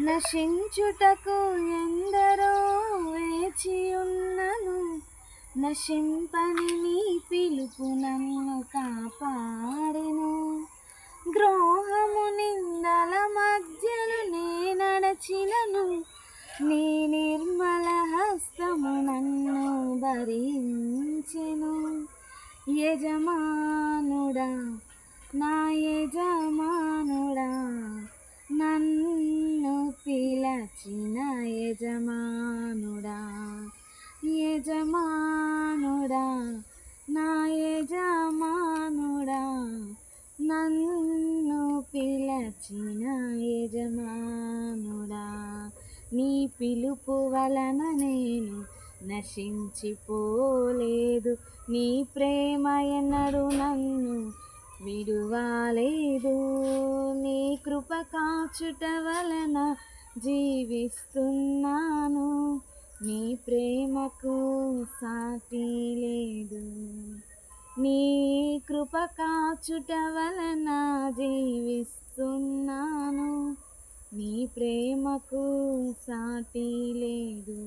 నశించుటకు ఎందరో వేచి ఉన్నను, నశింపని నీ పిలుపు నన్ను కాపాడెను. ద్రోహము నిందల మధ్యను నే నడచినను, నీ నిర్మల హస్తము నన్ను భరించెను. యజమానుడా, నా యజమానుడా, నన్ను పిలచిన యజమానుడా, యజమానుడా, నా యజమానుడా, నన్ను పిలచిన యజమానుడా. నీ పిలుపు వలన నేను నశించిపోలేదు, నీ ప్రేమ ఎన్నడూ నన్ను విడువలేదు. నీ కృప కాచుట వలన జీవిస్తున్నాను, నీ ప్రేమకు సాటి లేదు. నీ కృప కాచుట వలన జీవిస్తున్నాను, నీ ప్రేమకు సాటి లేదు.